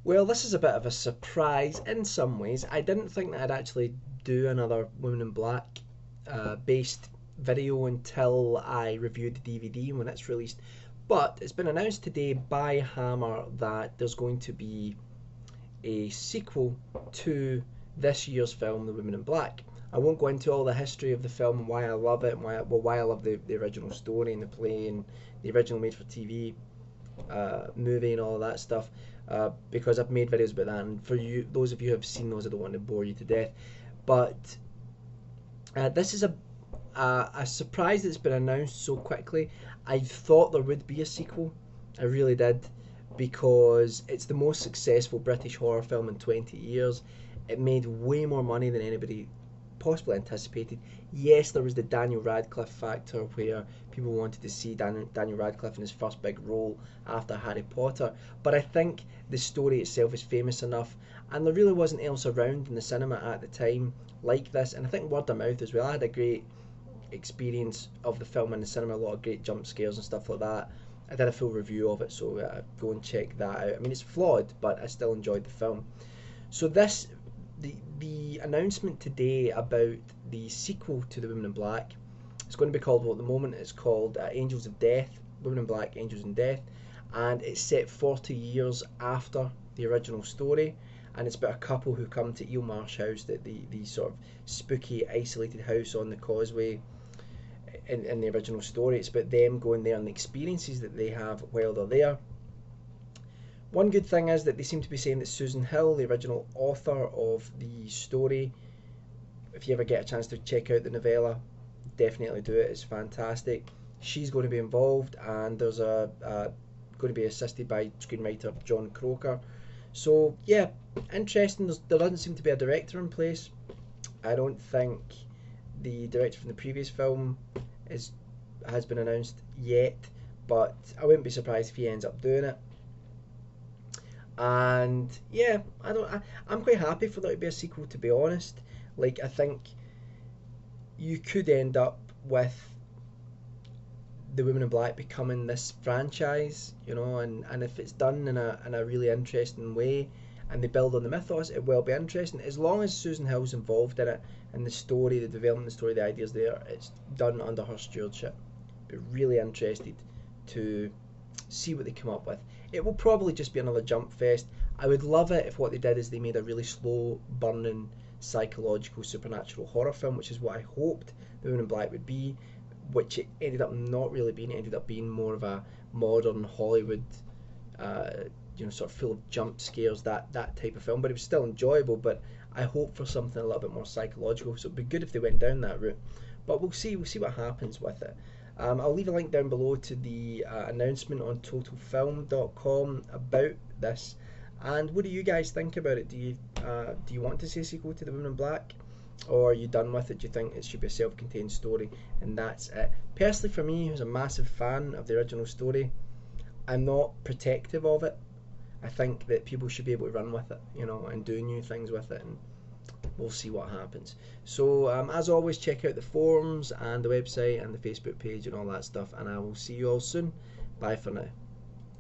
Well, this is a bit of a surprise in some ways. I didn't think that I'd actually do another Women in Black based video until I reviewed the DVD when it's released. But it's been announced today by Hammer that there's going to be a sequel to this year's film, The Women in Black. I won't go into all the history of the film and why I love it, and why I love the original story and the play and the original made for TV movie and all of that stuff, because I've made videos about that. And for you, those of you who have seen those, I don't want to bore you to death. But this is a surprise that's been announced so quickly. I thought there would be a sequel. I really did, because it's the most successful British horror film in 20 years. It made way more money than anybody possibly anticipated. Yes, there was the Daniel Radcliffe factor where people wanted to see Daniel Radcliffe in his first big role after Harry Potter, but I think the story itself is famous enough, and there really wasn't else around in the cinema at the time like this, and I think word of mouth as well. I had a great experience of the film in the cinema, a lot of great jump scares and stuff like that. I did a full review of it, so go and check that out. I mean, it's flawed, but I still enjoyed the film. So the announcement today about the sequel to The Women in Black, it's going to be called, well, at the moment it's called Angels of Death, Women in Black, Angels in Death, and it's set 40 years after the original story, and it's about a couple who come to Eelmarsh House, the sort of spooky, isolated house on the causeway in the original story. It's about them going there and the experiences that they have while they're there. One good thing is that they seem to be saying that Susan Hill, the original author of the story, if you ever get a chance to check out the novella, definitely do it. It's fantastic. She's going to be involved, and there's going to be assisted by screenwriter John Croker. So yeah, interesting. There doesn't seem to be a director in place. I don't think the director from the previous film has been announced yet, but I wouldn't be surprised if he ends up doing it. And yeah, I'm quite happy for there to be a sequel, to be honest. Like, I think you could end up with the Women in Black becoming this franchise, and if it's done in a really interesting way and they build on the mythos, it will be interesting. As long as Susan Hill's involved in it and the story, the development of the story, the ideas there, it's done under her stewardship. Be really interested to see what they come up with. It will probably just be another jump fest. I would love it if what they did is they made a really slow burning psychological supernatural horror film, which is what I hoped The Women in Black would be, which it ended up not really being. It ended up being more of a modern Hollywood, sort of full of jump scares, that type of film. But it was still enjoyable. But I hope for something a little bit more psychological. So it'd be good if they went down that route. But we'll see. We'll see what happens with it. I'll leave a link down below to the announcement on totalfilm.com about this. And what do you guys think about it? Do you want to see a sequel to The Women in Black? Or are you done with it? Do you think it should be a self-contained story and that's it? Personally, for me, who's a massive fan of the original story, I'm not protective of it. I think that people should be able to run with it, and do new things with it, and we'll see what happens. So, as always, check out the forums and the website and the Facebook page and all that stuff, and I will see you all soon. Bye for now.